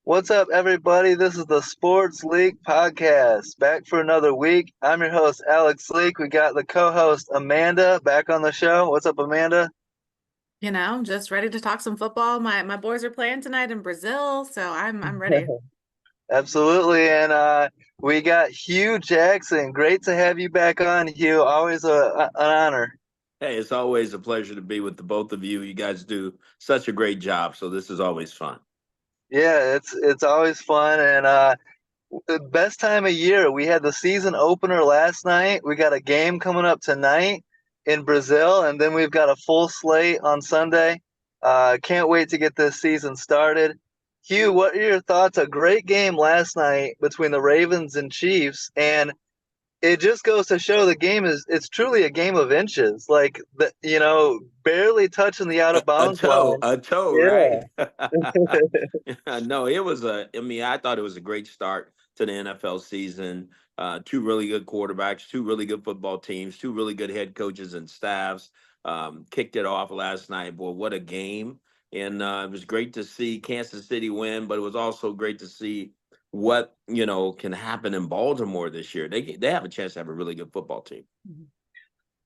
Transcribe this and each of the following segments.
What's up, everybody? This is the Sports League Podcast. Back for another week. I'm your host, Alex Leak. We got the co-host, Amanda, back on the show. What's up, Amanda? Just ready to talk some football. My boys are playing tonight in Brazil, so I'm ready. Absolutely. And we got Hue Jackson. Great to have you back on, Hugh. Always an honor. Hey, it's always a pleasure to be with the both of you. You guys do such a great job, so this is always fun. Yeah, it's always fun. And the best time of year. We had the season opener last night. We got a game coming up tonight in Brazil, and then we've got a full slate on Sunday. Can't wait to get this season started. Hugh, what are your thoughts? A great game last night between the Ravens and Chiefs, and it just goes to show the game it's truly a game of inches. Like barely touching the out of bounds line. A toe, Yeah. right? No, it was I thought it was a great start to the NFL season. Two really good quarterbacks, two really good football teams, two really good head coaches and staffs. Kicked it off last night. Boy, what a game. And it was great to see Kansas City win, but it was also great to see what, can happen in Baltimore this year. They have a chance to have a really good football team.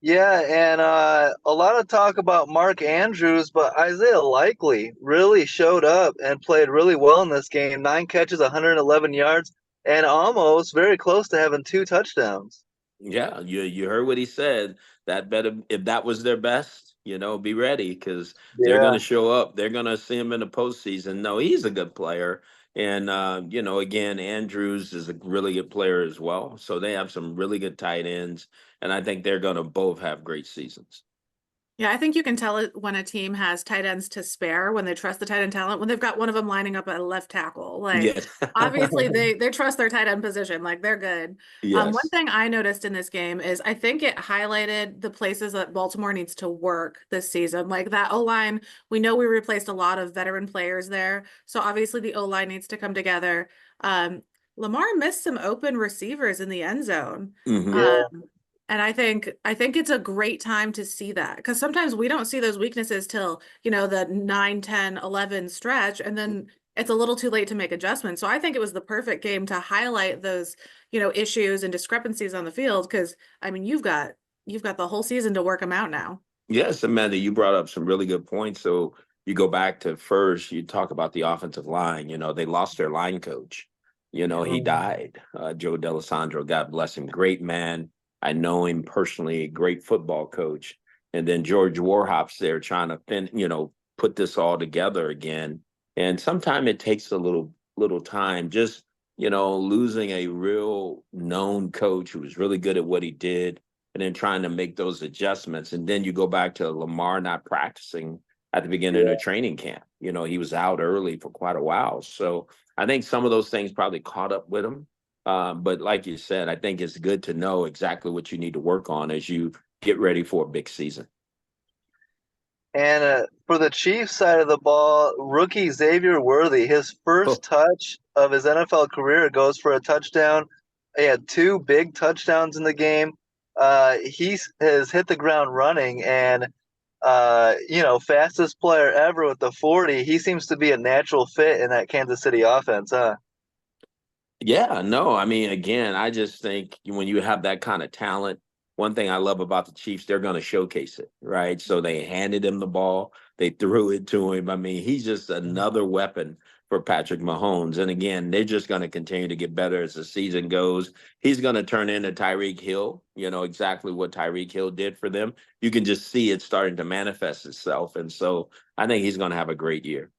Yeah, and a lot of talk about Mark Andrews, but Isaiah Likely really showed up and played really well in this game. 9 catches, 111 yards, and almost very close to having 2 touchdowns. Yeah, you heard what he said. That better if that was their best, be ready because they're Yeah. gonna show up. They're gonna see him in the postseason. No, he's a good player. And again, Andrews is a really good player as well. So they have some really good tight ends, and I think they're gonna both have great seasons. Yeah, I think you can tell it when a team has tight ends to spare, when they trust the tight end talent, when they've got one of them lining up at a left tackle. Like Yes. obviously they trust their tight end position, like they're good. One Yes. thing I noticed in this game is I think it highlighted the places that Baltimore needs to work this season. Like that O-line, we know we replaced a lot of veteran players there. So obviously the O-line needs to come together. Um, Lamar missed some open receivers in the end zone. Hmm. Um, Yeah. and I think it's a great time to see that because sometimes we don't see those weaknesses till, the 9, 10, 11 stretch, and then it's a little too late to make adjustments. So I think it was the perfect game to highlight those, issues and discrepancies on the field because I mean you've got the whole season to work them out now. Yes, Amanda, you brought up some really good points. So you go back to first, you talk about the offensive line. They lost their line coach. He Mhm. died. Joe Delisandro, God bless him. Great man. I know him personally, great football coach. And then George Warhop's there trying to put this all together again. And sometimes it takes a little time. Just, losing a real known coach who was really good at what he did and then trying to make those adjustments. And then you go back to Lamar not practicing at the beginning of the training camp. He was out early for quite a while. So I think some of those things probably caught up with him. But like you said, I think it's good to know exactly what you need to work on as you get ready for a big season. And for the Chiefs side of the ball, rookie Xavier Worthy, his first touch of his NFL career goes for a touchdown. He had 2 big touchdowns in the game. He has hit the ground running, and fastest player ever with the 40. He seems to be a natural fit in that Kansas City offense, huh? Yeah, no, I mean, again, I just think when you have that kind of talent, one thing I love about the Chiefs, they're going to showcase it, right? So they handed him the ball, they threw it to him. I mean, he's just another weapon for Patrick Mahomes. And again, they're just going to continue to get better as the season goes. He's going to turn into Tyreek Hill, exactly what Tyreek Hill did for them. You can just see it starting to manifest itself. And so I think he's going to have a great year.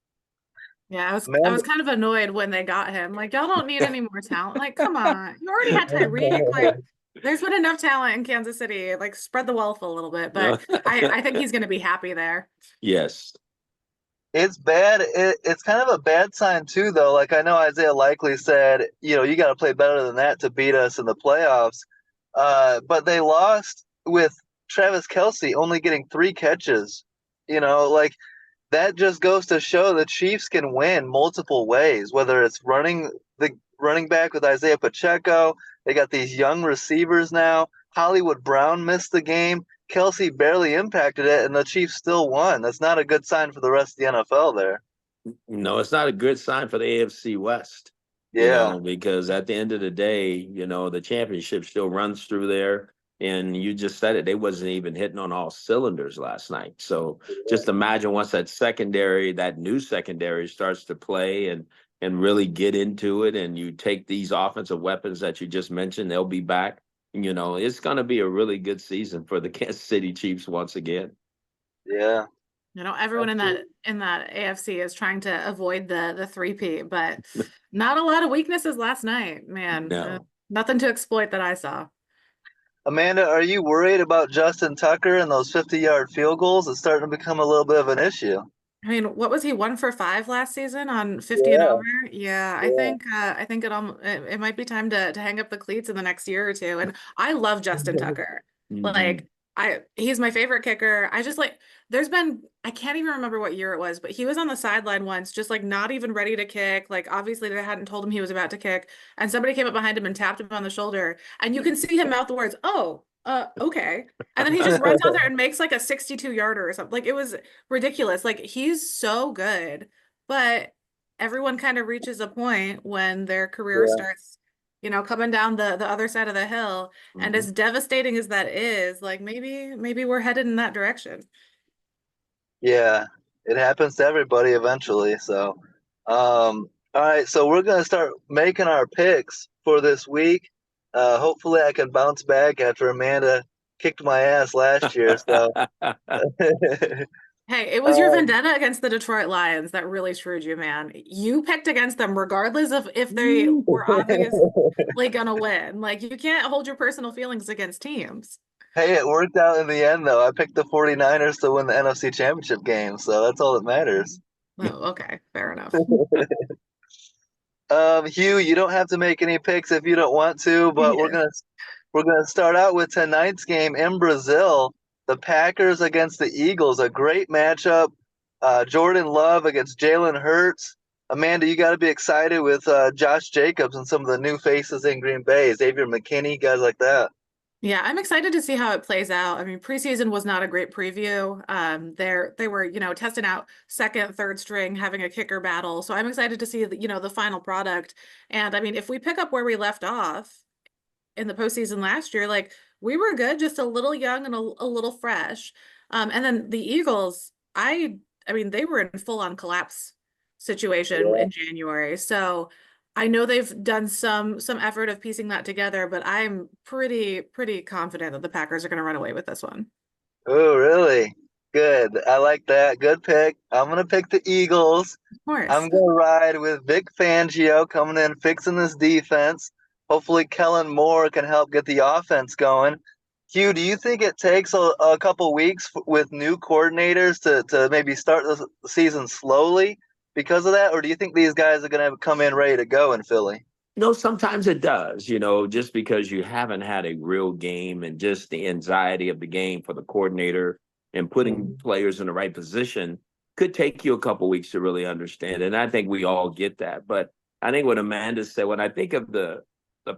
Yeah, I Man, was kind of annoyed when they got him. Like, y'all don't need any more talent. Like, come on. You already had Tyreek. Like, there's been enough talent in Kansas City. Like, spread the wealth a little bit. But I think he's gonna be happy there. Yes. it's bad. It's kind of a bad sign too, though. Like I know Isaiah Likely said, you got to play better than that to beat us in the playoffs. But they lost with Travis Kelsey only getting 3 catches. Like that just goes to show the Chiefs can win multiple ways, whether it's the running back with Isaiah Pacheco. They got these young receivers now. Hollywood Brown missed the game. Kelsey barely impacted it, and the Chiefs still won. That's not a good sign for the rest of the NFL there. No, it's not a good sign for the AFC West, Yeah, because at the end of the day, the championship still runs through there. And you just said it, they wasn't even hitting on all cylinders last night. So just imagine once that new secondary starts to play and really get into it, and you take these offensive weapons that you just mentioned, they'll be back. It's going to be a really good season for the Kansas City Chiefs once again. yeah. Everyone in that AFC is trying to avoid the three-peat, but not a lot of weaknesses last night, man. No. Nothing to exploit that I saw. Amanda, are you worried about Justin Tucker and those 50-yard field goals? It's starting to become a little bit of an issue. I mean, what was he 1 for 5 last season on 50 and Yeah, over? Yeah, yeah. I think it might be time to hang up the cleats in the next year or two. And I love Justin Tucker. Mhm. Like he's my favorite kicker. I just there's been I can't even remember what year it was, but he was on the sideline once, just like not even ready to kick. Like obviously they hadn't told him he was about to kick, and somebody came up behind him and tapped him on the shoulder, and you can see him mouth the words, "Oh, okay." And then he just runs out there and makes like a 62-yarder or something. Like it was ridiculous. Like he's so good, but everyone kind of reaches a point when their career Yeah. starts, coming down the other side of the hill. And Mhm. as devastating as that is, like maybe we're headed in that direction. Yeah, it happens to everybody eventually. So, all right. So we're gonna start making our picks for this week. Hopefully, I can bounce back after Amanda kicked my ass last year. So, Hey, it was your um, vendetta against the Detroit Lions that really screwed you, man. You picked against them regardless of if they were obviously gonna win. Like you can't hold your personal feelings against teams. hey, it worked out in the end, though. I picked the 49ers to win the NFC Championship game, so that's all that matters. Oh, okay, fair enough. Hugh, you don't have to make any picks if you don't want to, but we're Yeah. gonna start out with tonight's game in Brazil. The Packers against the Eagles, a great matchup. Jordan Love against Jalen Hurts. Amanda, you got to be excited with Josh Jacobs and some of the new faces in Green Bay, Xavier McKinney, guys like that. Yeah, I'm excited to see how it plays out. I mean, preseason was not a great preview. They were, testing out second, third string, having a kicker battle. So I'm excited to see the final product. And I mean, if we pick up where we left off in the postseason last year, like we were good, just a little young and a little fresh. And then the Eagles, I mean, they were in full on collapse situation Yeah. in January. So I know they've done some effort of piecing that together, but I'm pretty confident that the Packers are going to run away with this one. Oh, really? Good. I like that. Good pick. I'm gonna pick the Eagles. Of course. I'm gonna ride with Vic Fangio coming in, fixing this defense. Hopefully, Kellen Moore can help get the offense going. Hugh, do you think it takes a couple weeks with new coordinators to maybe start the season slowly because of that, or do you think these guys are gonna come in ready to go in Philly? Sometimes it does, just because you haven't had a real game and just the anxiety of the game for the coordinator and putting players in the right position could take you a couple weeks to really understand. And I think we all get that. But I think what Amanda said, when I think of the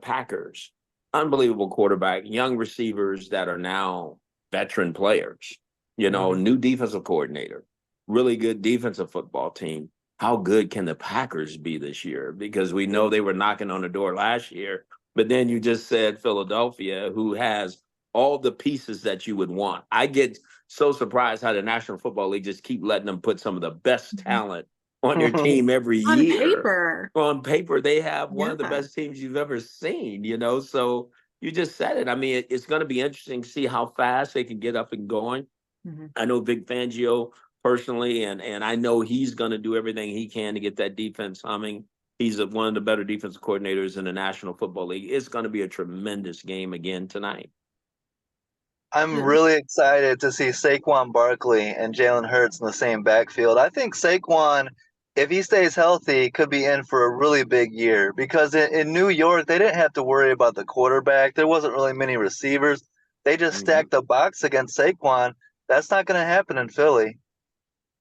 Packers, unbelievable quarterback, young receivers that are now veteran players, new defensive coordinator, really good defensive football team. How good can the Packers be this year? Because we know they were knocking on the door last year, but then you just said Philadelphia, who has all the pieces that you would want. I get so surprised how the National Football League just keep letting them put some of the best talent on their team every On year. paper. On paper, they have one of the Yeah. best teams you've ever seen. So you just said it. I mean, it's going to be interesting to see how fast they can get up and going. Mhm. I know Vic Fangio personally, and I know he's going to do everything he can to get that defense humming. He's one of the better defensive coordinators in the National Football League. It's going to be a tremendous game again tonight. I'm really excited to see Saquon Barkley and Jalen Hurts in the same backfield. I think Saquon, if he stays healthy, could be in for a really big year because in New York, they didn't have to worry about the quarterback. There wasn't really many receivers. They just Mhm. stacked the box against Saquon. That's not going to happen in Philly.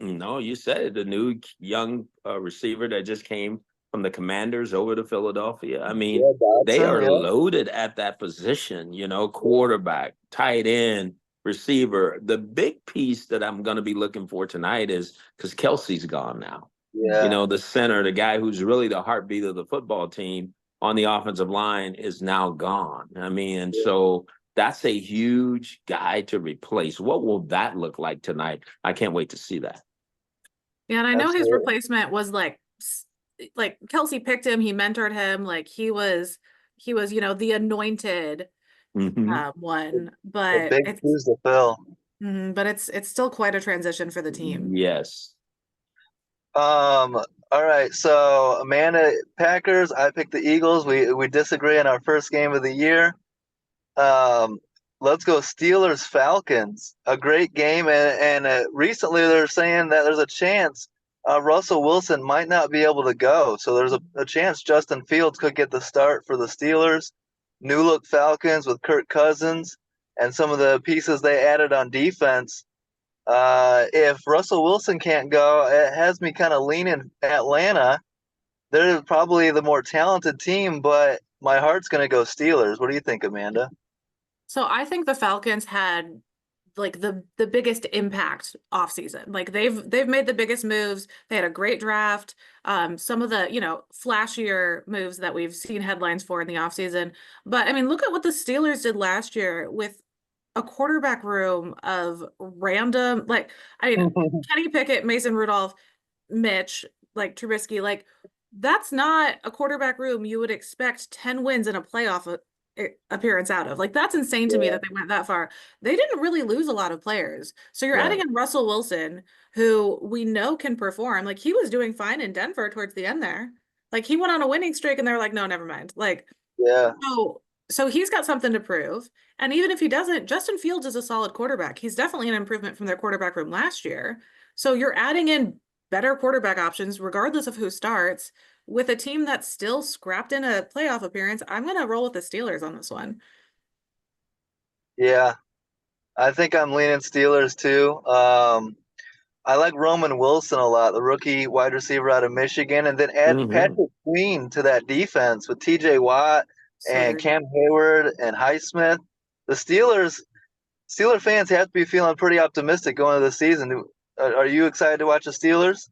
No, you said it. The new young receiver that just came from the Commanders over to Philadelphia. I mean, Yeah, they Dotson, are yeah. loaded at that position, quarterback, tight end, receiver. The big piece that I'm going to be looking for tonight is because Kelsey's gone now. Yeah. The center, the guy who's really the heartbeat of the football team on the offensive line is now gone. I mean, and so that's a huge guy to replace. What will that look like tonight? I can't wait to see that. Yeah, and I know his Absolutely. replacement was like Kelsey picked him, he mentored him, like he was, the anointed Hmm. one, A but big shoes to fill. it's still quite a transition for the team. Yes. All right. So Amanda, Packers. I picked the Eagles. We disagree on our first game of the year. Um, let's go Steelers Falcons. A great game, and recently they're saying that there's a chance Russell Wilson might not be able to go. So there's a chance Justin Fields could get the start for the Steelers. New look Falcons with Kirk Cousins and some of the pieces they added on defense. If Russell Wilson can't go, it has me kind of leaning Atlanta. They're probably the more talented team, but my heart's going to go Steelers. What do you think, Amanda? So I think the Falcons had like the biggest impact off season. Like they've made the biggest moves. They had a great draft. Some of the, flashier moves that we've seen headlines for in the off season. But I mean, look at what the Steelers did last year with a quarterback room of random, like, I mean, Kenny Pickett, Mason Rudolph, Mitch, like Trubisky, like that's not a quarterback room you would expect 10 wins in a playoff appearance out of. Like that's insane to me Yeah, that they went that far. They didn't really lose a lot of players. So you're adding Right. in Russell Wilson, who we know can perform. Like he was doing fine in Denver towards the end there. Like he went on a winning streak and they were like, no, never mind. Like yeah, so he's got something to prove. And even if he doesn't, Justin Fields is a solid quarterback. He's definitely an improvement from their quarterback room last year. So you're adding in better quarterback options, regardless of who starts, with a team that's still scrapped in a playoff appearance. I'm going to roll with the Steelers on this one. yeah. I think I'm leaning Steelers too. I like Roman Wilson a lot, the rookie wide receiver out of Michigan, and then add Hmm. Patrick Queen to that defense with T.J. Watt So and good. Cam Hayward and Highsmith. The Steeler fans have to be feeling pretty optimistic going into the season. Are you excited to watch the Steelers,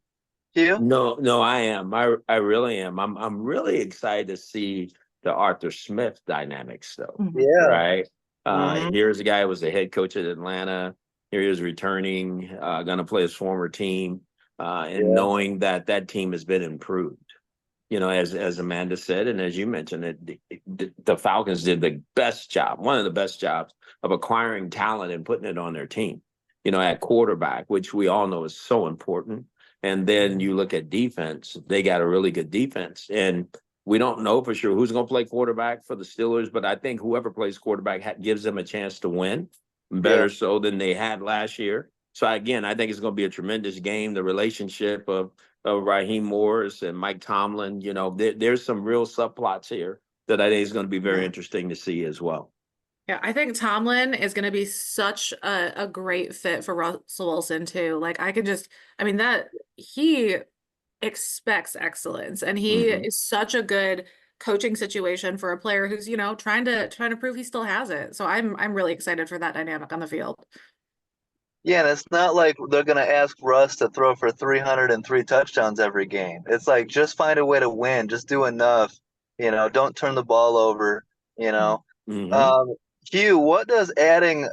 Hugh? No, no, I am. I really am. I'm really excited to see the Arthur Smith dynamics, though. Mhm. Yeah. Right. Mm-hmm. Here's a guy who was the head coach at Atlanta. Here he is returning, going to play his former team, and Yeah. knowing that that team has been improved. As Amanda said, and as you mentioned, the Falcons did the best job, one of the best jobs of acquiring talent and putting it on their team. At quarterback, which we all know is so important. And then you look at defense; they got a really good defense, and we don't know for sure who's going to play quarterback for the Steelers, but I think whoever plays quarterback gives them a chance to win, Yeah. better so than they had last year. So again, I think it's going to be a tremendous game. The relationship of Raheem Morris and Mike Tomlin, there's some real subplots here that I think is going to be very Yeah. interesting to see as well. Yeah, I think Tomlin is going to be such a great fit for Russell Wilson too. Like I could just, I mean that he expects excellence and he Hmm. is such a good coaching situation for a player who's, trying to prove he still has it. So I'm really excited for that dynamic on the field. Yeah, and it's not like they're going to ask Russ to throw for 303 touchdowns every game. It's like just find a way to win, just do enough, don't turn the ball over, you know. Hmm. Um, Hugh, what does adding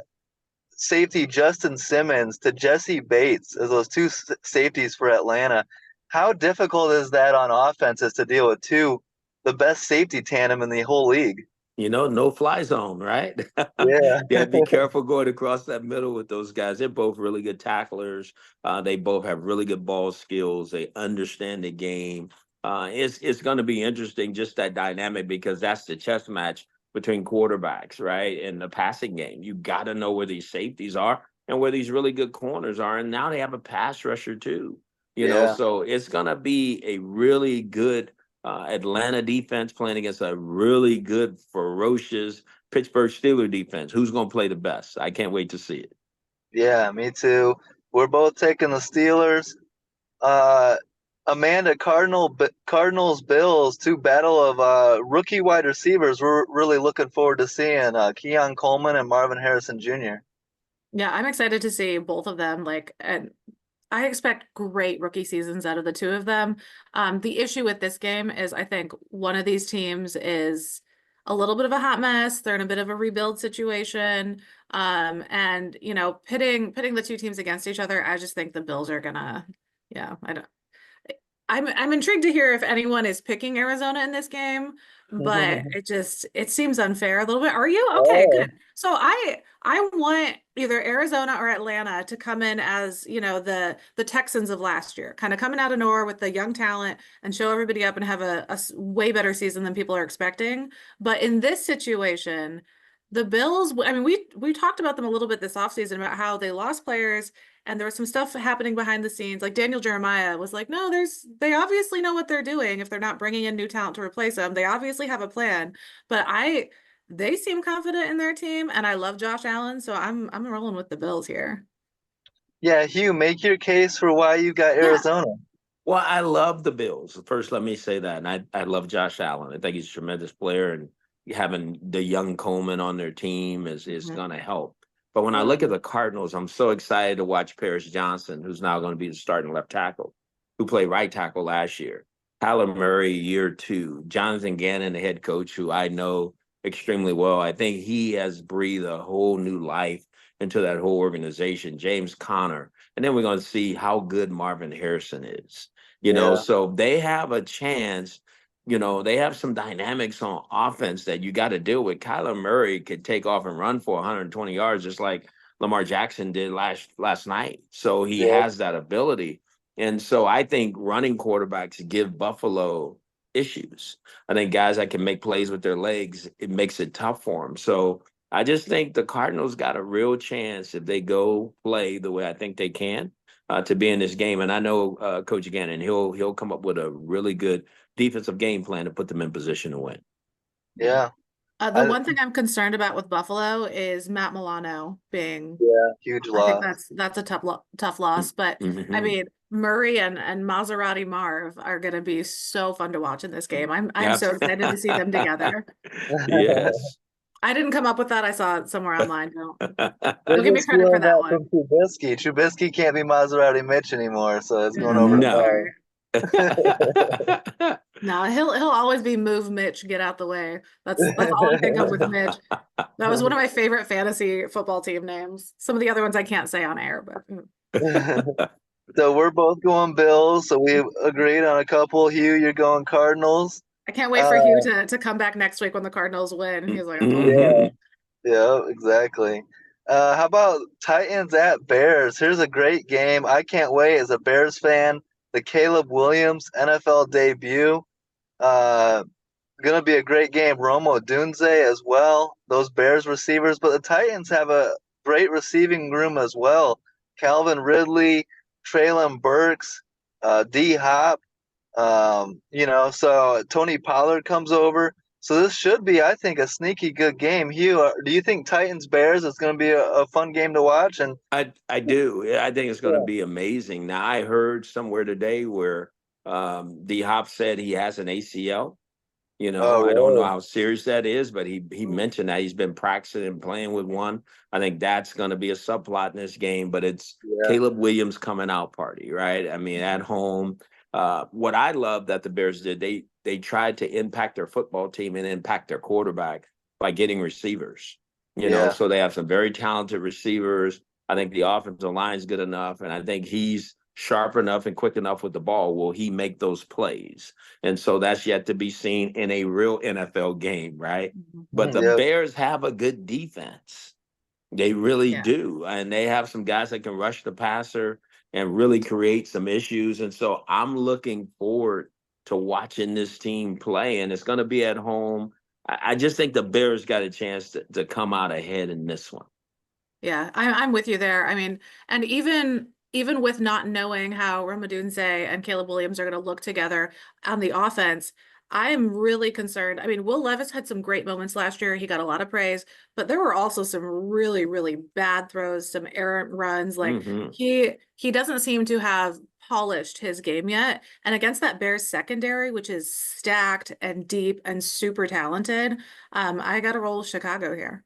safety Justin Simmons to Jesse Bates as those two safeties for Atlanta, how difficult is that on offenses to deal with the best safety tandem in the whole league? No fly zone, right? Yeah, You got to be careful going across that middle with those guys. They're both really good tacklers. They both have really good ball skills. They understand the game. It's going to be interesting, just that dynamic, because that's the chess match between quarterbacks, right? In the passing game, you got to know where these safeties are and where these really good corners are. And now they have a pass rusher too. yeah, So it's going to be a really good Atlanta defense playing against a really good, ferocious Pittsburgh Steelers defense. Who's going to play the best? I can't wait to see it. yeah, me too. We're both taking the Steelers. Uh, Amanda, Cardinals, Bills, two battle of rookie wide receivers. We're really looking forward to seeing Keon Coleman and Marvin Harrison Jr. Yeah, I'm excited to see both of them. Like, and I expect great rookie seasons out of the two of them. The issue with this game is I think one of these teams is a little bit of a hot mess. They're in a bit of a rebuild situation. And pitting the two teams against each other, I just think the Bills are gonna, yeah, I don't. I'm intrigued to hear if anyone is picking Arizona in this game, but it seems unfair a little bit. Are you? Okay, Oh, good. So I want either Arizona or Atlanta to come in as, the Texans of last year, kind of coming out of nowhere with the young talent and show everybody up and have a way better season than people are expecting. But in this situation, the Bills, I mean, we talked about them a little bit this offseason about how they lost players and there was some stuff happening behind the scenes. Like Daniel Jeremiah was like, no, they obviously know what they're doing if they're not bringing in new talent to replace them. They obviously have a plan. But they seem confident in their team, and I love Josh Allen, so I'm rolling with the Bills here. yeah, Hugh, make your case for why you got Yeah. Arizona. Well, I love the Bills. First, let me say that. And I love Josh Allen. I think he's a tremendous player, and having the young Coleman on their team is Mhm. going to help. But when I Yeah, look at the Cardinals, I'm so excited to watch Paris Johnson, who's now going to be the starting left tackle, who played right tackle last year. Kyler Murray, year two. Jonathan Gannon, the head coach, who I know extremely well. I think he has breathed a whole new life into that whole organization. James Conner. And then we're going to see how good Marvin Harrison is. yeah, So they have a chance. They have some dynamics on offense that you got to deal with. Kyler Murray could take off and run for 120 yards, just like Lamar Jackson did last night. So he yeah, has that ability. And so I think running quarterbacks give Buffalo issues. I think guys that can make plays with their legs, it makes it tough for them. So I just think the Cardinals got a real chance if they go play the way I think they can to be in this game. And I know Coach Gannon, he'll come up with a really good defensive game plan to put them in position to win. yeah. The I one thing I'm concerned about with Buffalo is Matt Milano being. Yeah, huge I think loss. that's a tough loss. But I Mm-hmm. mean, Murray and Maserati Marv are going to be so fun to watch in this game. I'm Yep. so excited to see them together. Yes. I didn't come up with that. I saw it somewhere online. They're Don't give me just credit for stealing that that one. from Trubisky. Trubisky can't be Maserati Mitch anymore, so it's going over to No. Sorry. Marv. No, he'll always be move Mitch, get out the way. That's all I think of with Mitch. That was one of my favorite fantasy football team names. Some of the other ones I can't say on air, but So we're both going Bills, so we agreed on a couple. Hugh, you're going Cardinals. I can't wait Uh, for Hugh to come back next week when the Cardinals win. He's like, I told you. yeah, yeah, exactly. How about Titans at Bears? Here's a great game. I can't wait as a Bears fan. The Caleb Williams NFL debut. Uh, Gonna be a great game. Romo Dunze as well. Those Bears receivers, but the Titans have a great receiving room as well. Calvin Ridley, Traylon Burks, D Hop. So Tony Pollard comes over. So this should be, I think, a sneaky good game. Hugh, do you think Titans Bears is going to be a fun game to watch? And I do. Yeah, I think it's going to yeah. be amazing. Now, I heard somewhere today where D Hop said he has an ACL. Oh, I don't know really? how serious that is, but he mentioned that he's been practicing and playing with one. I think that's going to be a subplot in this game, but it's Yeah. Caleb Williams coming out party, right? I mean, at home. What I love that the Bears did, they tried to impact their football team and impact their quarterback by getting receivers. Yeah. So they have some very talented receivers. I think the offensive line is good enough, and I think he's sharp enough and quick enough with the ball. Will he make those plays? And so that's yet to be seen in a real NFL game, right? But the Yep. Bears have a good defense. They really Yeah. do. And they have some guys that can rush the passer and really create some issues. And so I'm looking forward to watching this team play. And it's going to be at home. I just think the Bears got a chance to come out ahead in this one. Yeah, I'm with you there. I mean, and even with not knowing how Ramadunze and Caleb Williams are going to look together on the offense, I am really concerned. I mean, Will Levis had some great moments last year. He got a lot of praise, but there were also some really, really bad throws, some errant runs. Like Mm-hmm. he doesn't seem to have polished his game yet. And against that Bears secondary, which is stacked and deep and super talented, I got to roll Chicago here.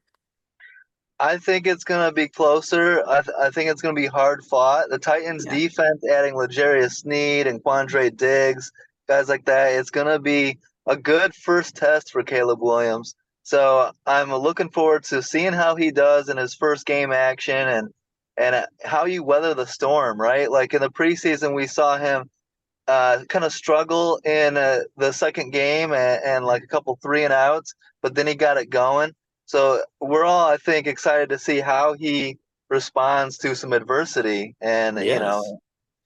I think it's going to be closer. I think it's going to be hard fought. The Titans Yeah. defense, adding L'Jarius Sneed and Quandre Diggs, guys like that, it's going to be a good first test for Caleb Williams. So I'm looking forward to seeing how he does in his first game action and how you weather the storm, right? Like in the preseason, we saw him kind of struggle in the second game and like a couple three and outs, but then he got it going. So we're all, I think, excited to see how he responds to some adversity. And, Yes.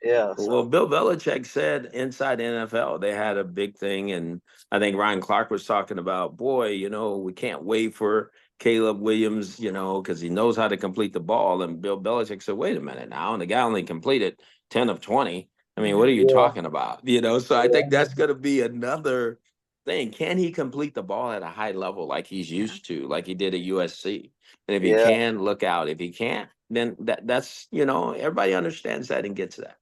yeah. Well, So, Bill Belichick said inside the NFL they had a big thing, and I think Ryan Clark was talking about, boy, we can't wait for Caleb Williams, because he knows how to complete the ball. And Bill Belichick said, wait a minute now, and the guy only completed 10 of 20. I mean, what are Mhm. you yeah, talking about? So I think that's going to be another thing. Can he complete the ball at a high level like he's Yeah. used to, like he did at USC? And if he yeah. can, look out. If he can't, then that's everybody understands that and gets that.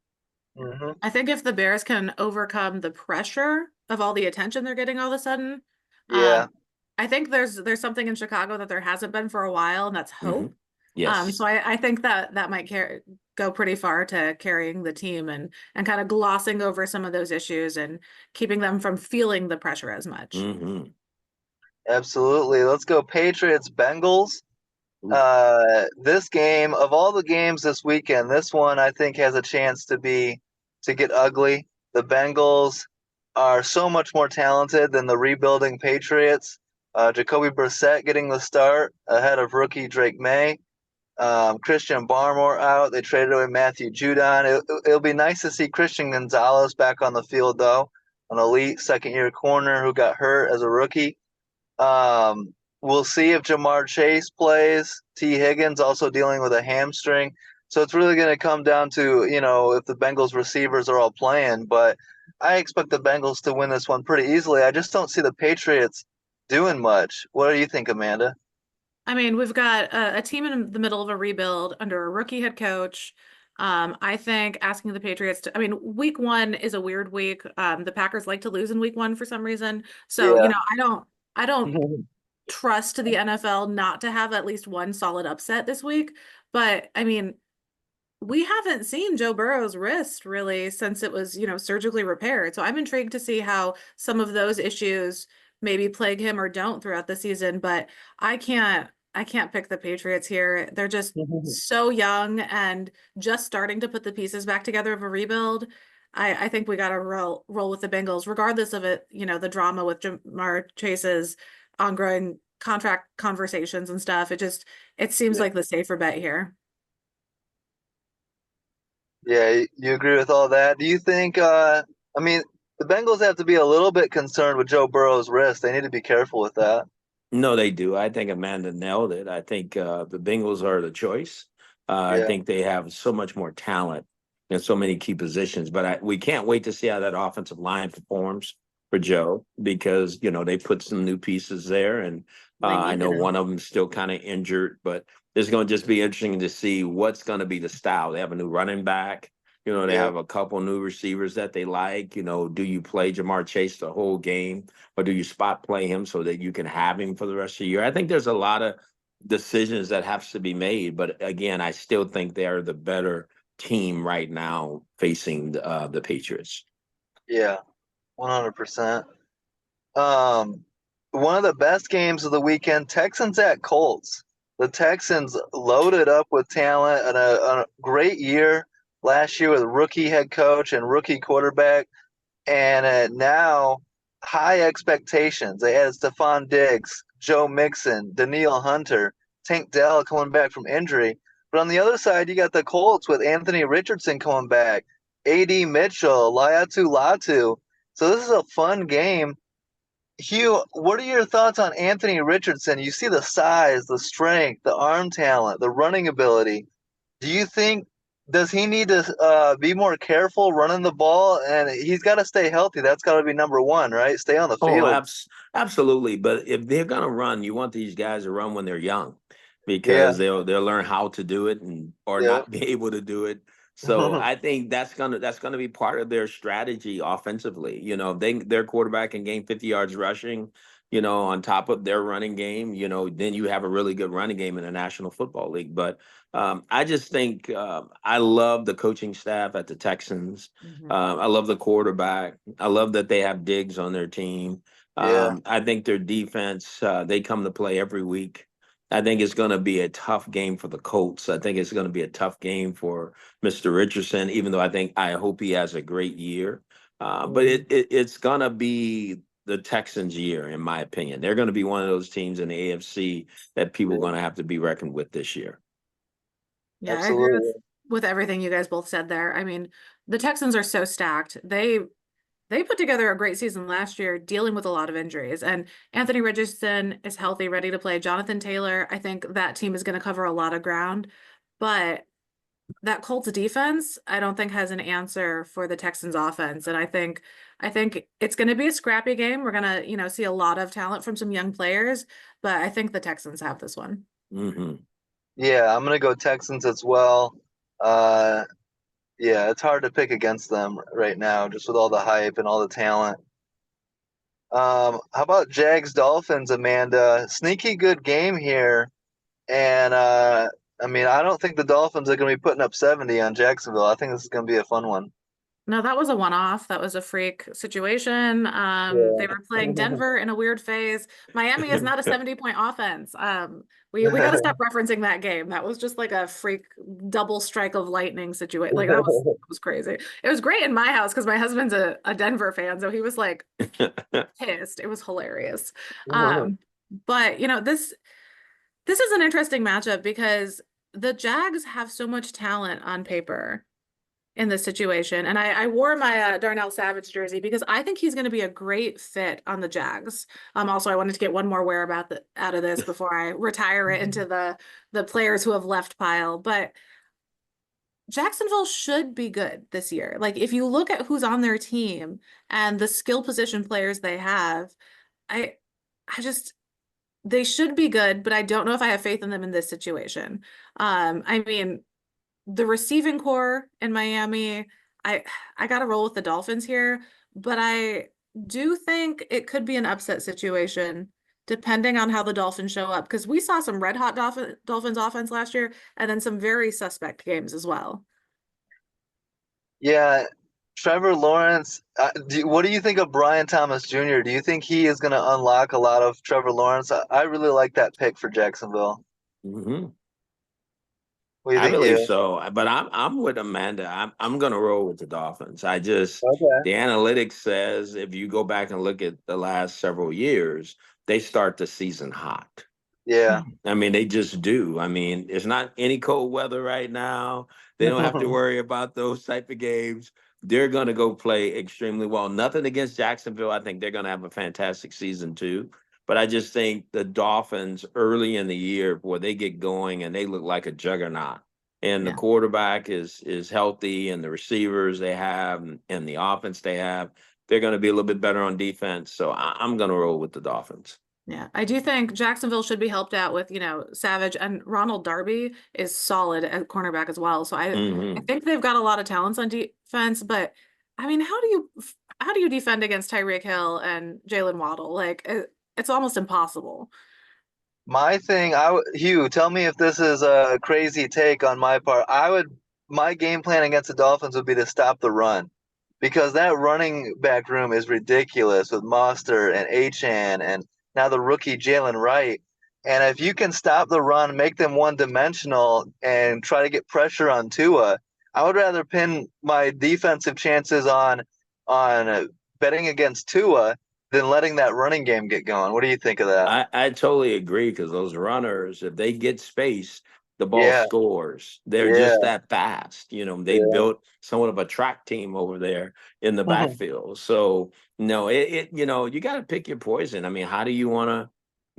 Hmm. I think if the Bears can overcome the pressure of all the attention they're getting all of a sudden, Yeah. um, I think there's something in Chicago that there hasn't been for a while, and that's Hmm. hope. So Yes. I think that might go pretty far to carrying the team and kind of glossing over some of those issues and keeping them from feeling the pressure as much. Hmm. Absolutely. Let's go Patriots Bengals. This game, of all the games this weekend, this one I think has a chance to get ugly. The Bengals are so much more talented than the rebuilding Patriots. Jacoby Brissett getting the start ahead of rookie Drake May. Christian Barmore out. They traded away Matthew Judon. It'll be nice to see Christian Gonzalez back on the field, though, an elite second-year corner who got hurt as a rookie. We'll see if Jamar Chase plays. T. Higgins also dealing with a hamstring. So it's really going to come down to, if the Bengals receivers are all playing. But I expect the Bengals to win this one pretty easily. I just don't see the Patriots doing much. What do you think, Amanda? I mean, we've got a team in the middle of a rebuild under a rookie head coach. I think asking the Patriots to, I mean, week one is a weird week. The Packers like to lose in week one for some reason. So, Yeah. I don't trust the NFL not to have at least one solid upset this week. But I mean, we haven't seen Joe Burrow's wrist really since it was, surgically repaired. So I'm intrigued to see how some of those issues maybe plague him or don't throughout the season. But I can't pick the Patriots here. They're just so young and just starting to put the pieces back together of a rebuild. I think we got to roll with the Bengals, regardless of it, the drama with Jamar Chase's ongoing contract conversations and stuff. It seems like the safer bet here. Yeah, you agree with all that? Do you think, I mean, the Bengals have to be a little bit concerned with Joe Burrow's wrist. They need to be careful with that. No, they do. I think Amanda nailed it. I think the Bengals are the choice. I Yeah. think they have so much more talent in so many key positions. But we can't wait to see how that offensive line performs for Joe because they put some new pieces there, and They I need know to. one of them is still kind of injured. But it's going to just be interesting to see what's going to be the style. They have a new running back. They Yeah. have a couple new receivers that they like. Do you play Jamar Chase the whole game? Or do you spot play him so that you can have him for the rest of the year? I think there's a lot of decisions that have to be made, but again, I still think they are the better team right now facing the Patriots. Yeah. 100%. Um, One of the best games of the weekend, Texans at Colts. The Texans loaded up with talent and a great year last year with rookie head coach and rookie quarterback. And now high expectations. They added Stephon Diggs, Joe Mixon, Daniil Hunter, Tank Dell coming back from injury. But on the other side, you got the Colts with Anthony Richardson coming back, A.D. Mitchell, Liatu Latu. So this is a fun game. Hugh, what are your thoughts on Anthony Richardson? You see the size, the strength, the arm talent, the running ability. Do you think does he need to be more careful running the ball? And he's got to stay healthy. That's got to be number one, right? Stay on the Oh, field. absolutely. But if they're gonna run, you want these guys to run when they're young Yeah, because they'll learn how to do it and or yeah, not be able to do it. So I think that's gonna be part of their strategy offensively. Their quarterback can gain 50 yards rushing, on top of their running game. Then you have a really good running game in the National Football League. But I just think I love the coaching staff at the Texans. Mhm. I love the quarterback. I love that they have Diggs on their team. Yeah. I think their defense, they come to play every week. I think it's going to be a tough game for the Colts. I think it's going to be a tough game for Mr. Richardson, even though I hope he has a great year. But it's going to be the Texans' year, in my opinion. They're going to be one of those teams in the AFC that people are going to have to be reckoned with this year. Yeah, I agree Absolutely. with everything you guys both said there. I mean, the Texans are so stacked. They put together a great season last year, dealing with a lot of injuries. And Anthony Richardson is healthy, ready to play. Jonathan Taylor, I think that team is going to cover a lot of ground. But that Colts defense, I don't think has an answer for the Texans offense. And I think it's going to be a scrappy game. We're going to, see a lot of talent from some young players, but I think the Texans have this one. Hmm. Yeah, I'm gonna go Texans as well. Uh, yeah, it's hard to pick against them right now, just with all the hype and all the talent. How about Jags Dolphins, Amanda? Sneaky good game here, and I mean, I don't think the Dolphins are gonna be putting up 70 on Jacksonville. I think this is gonna be a fun one. No, that was a one-off. That was a freak situation. They Yeah. were playing Denver in a weird phase. Miami is not a 70-point offense. We got to stop referencing that game. That was just like a freak double strike of lightning situation. Like that was crazy. It was great in my house because my husband's a Denver fan, so he was like pissed. It was hilarious. But this is an interesting matchup because the Jags have so much talent on paper in this situation. And I wore my Darnell Savage jersey because I think he's going to be a great fit on the Jags. Also, I wanted to get one more wear out of this before I retire it into the players who have left pile. But Jacksonville should be good this year. Like if you look at who's on their team and the skill position players they have, I I just they should be good, but I don't know if I have faith in them in this situation. I mean, the receiving core in Miami, I I gotta roll with the Dolphins here, but I do think it could be an upset situation depending on how the Dolphins show up because we saw some red hot Dolphins offense last year and then some very suspect games as well. Yeah, Trevor Lawrence. What do you think of Brian Thomas Jr.? Do you think he is going to unlock a lot of Trevor Lawrence? I really like that pick for Jacksonville. Hmm. What do you I think, believe Hugh? so, but I'm with Amanda. I'm gonna roll with the Dolphins. Okay. The analytics says if you go back and look at the last several years, they start the season hot. Yeah. I mean, they just do. I mean, it's not any cold weather right now. They don't have to worry about those type of games. They're gonna go play extremely well. Nothing against Jacksonville. I think they're gonna have a fantastic season too. But I just think the Dolphins early in the year, boy, they get going and they look like a juggernaut. And the Yeah. quarterback is healthy, and the receivers they have, and the offense they have, they're going to be a little bit better on defense. So I'm going to roll with the Dolphins. Yeah, I do think Jacksonville should be helped out with, Savage and Ronald Darby is solid at cornerback as well. So I Hmm. think they've got a lot of talents on defense, but I mean, how do you defend against Tyreek Hill and Jalen Waddle? Like it's almost impossible. My thing, Hugh, tell me if this is a crazy take on my part. My game plan against the Dolphins would be to stop the run because that running back room is ridiculous with Monster and Achan and now the rookie Jalen Wright. And if you can stop the run, make them one dimensional, and try to get pressure on Tua, I would rather pin my defensive chances on betting against Tua than letting that running game get going. What do you think of that? I totally agree because those runners, if they get space, the ball Yeah, scores. They're yeah, just that fast. They yeah. built somewhat of a track team over there in the backfield. So no, you got to pick your poison. I mean, how do you want to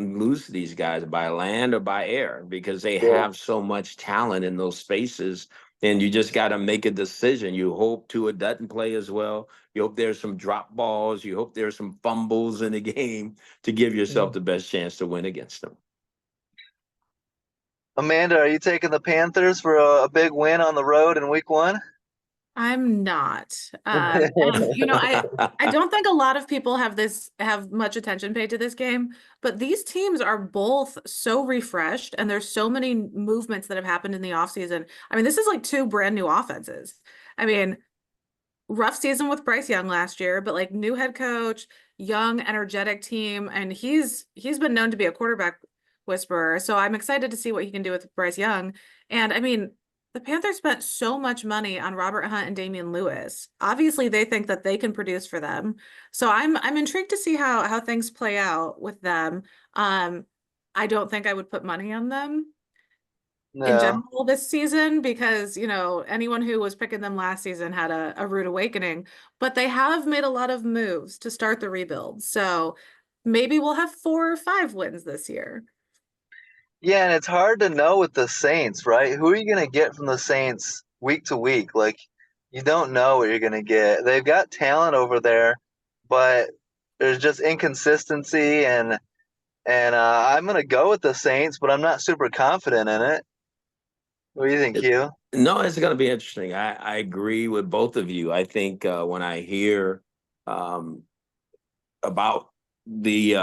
lose these guys, by land or by air? Because they Yeah. have so much talent in those spaces. And you just got to make a decision. You hope Tua doesn't play as well. You hope there's some drop balls. You hope there's some fumbles in the game to give yourself the best chance to win against them. Amanda, are you taking the Panthers for a big win on the road in week one? I'm not. And I don't think a lot of people have much attention paid to this game, but these teams are both so refreshed and there's so many movements that have happened in the offseason. I mean, this is like two brand new offenses. I mean, rough season with Bryce Young last year, but like new head coach, young, energetic team, and he's been known to be a quarterback whisperer. So I'm excited to see what he can do with Bryce Young. And I mean, the Panthers spent so much money on Robert Hunt and Damian Lewis. Obviously, they think that they can produce for them. So I'm intrigued to see how things play out with them. Um, I don't think I would put money on them in No. general this season because, anyone who was picking them last season had a rude awakening, but they have made a lot of moves to start the rebuild. So maybe we'll have 4 or 5 wins this year. Yeah, and it's hard to know with the Saints, right? Who are you going to get from the Saints week to week? Like, you don't know what you're going to get. They've got talent over there, but there's just inconsistency, and I'm going to go with the Saints, but I'm not super confident in it. What do you think, Hugh? No, it's going to be interesting. I agree with both of you. I think when I hear um, about the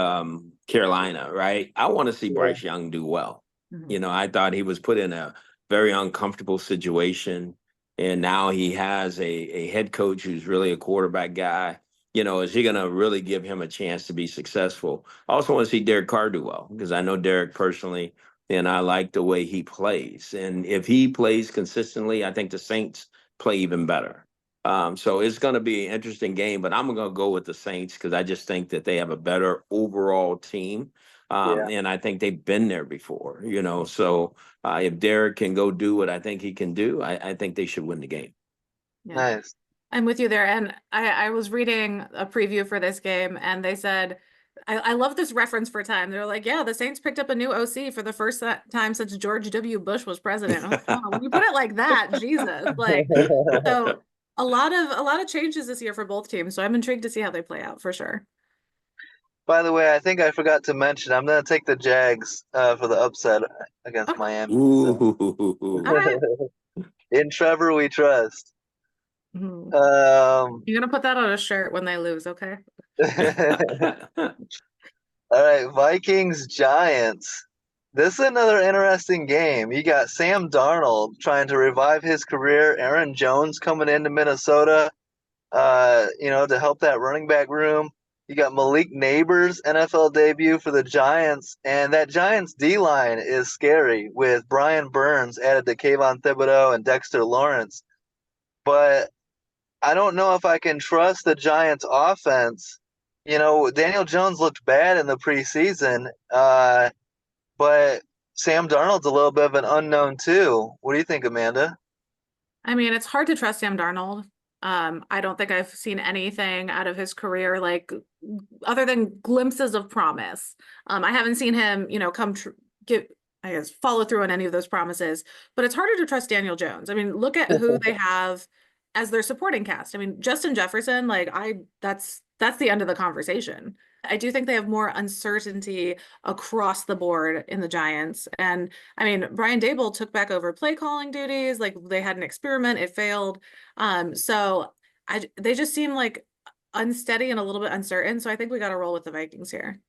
Carolina, right? I want to see Yeah. Bryce Young do well. Mhm. I thought he was put in a very uncomfortable situation, and now he has a head coach who's really a quarterback guy. Is he going to really give him a chance to be successful? I also want to see Derek Carr do well because I know Derek personally, and I like the way he plays. And if he plays consistently, I think the Saints play even better. So it's going to be an interesting game, but I'm going to go with the Saints because I just think that they have a better overall team. Yeah. And I think they've been there before, So if Derek can go do what I think he can do, I think they should win the game. Yeah. Nice. I'm with you there. And I was reading a preview for this game and they said, I love this reference for time. They're like, yeah, the Saints picked up a new OC for the first time since George W. Bush was president. I was like, wow, when you put it like that, Jesus. Like, so a lot of changes this year for both teams. So I'm intrigued to see how they play out for sure. By the way, I think I forgot to mention I'm going to take the Jags for the upset against Okay. Miami. So. All Ooh. right. In Trevor, we trust. Mhm. Um, You're gonna put that on a shirt when they lose, okay? all right, Vikings Giants. This is another interesting game. You got Sam Darnold trying to revive his career. Aaron Jones coming into Minnesota, to help that running back room. You got Malik Neighbors' NFL debut for the Giants, and that Giants D line is scary with Brian Burns added to Kayvon Thibodeau and Dexter Lawrence. But I don't know if I can trust the Giants offense. Daniel Jones looked bad in the preseason, but Sam Darnold's a little bit of an unknown too. What do you think, Amanda? I mean, it's hard to trust Sam Darnold. I don't think I've seen anything out of his career like other than glimpses of promise. I haven't seen him, get I guess follow through on any of those promises, but it's harder to trust Daniel Jones. I mean, look at who they have as their supporting cast. I mean, Justin Jefferson, that's the end of the conversation. I do think they have more uncertainty across the board in the Giants. And I mean, Brian Dable took back over play calling duties. Like they had an experiment, it failed. So they just seem like unsteady and a little bit uncertain. So I think we got to roll with the Vikings here.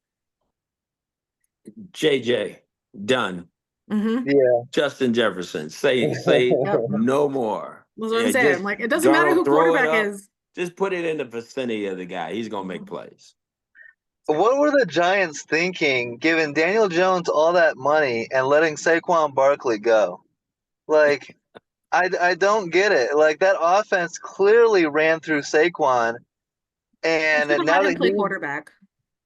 JJ, done. Mm-hmm. Yeah. Justin Jefferson, say Yep. no more. That's what I'm Yeah, saying. just Like it doesn't matter Darnold, who throw it quarterback up. is. Just put it in the vicinity of the guy. He's gonna make Mhm. plays. What were the Giants thinking, giving Daniel Jones all that money and letting Saquon Barkley go? Like, I don't get it. Like that offense clearly ran through Saquon, You and should have now let him that play quarterback.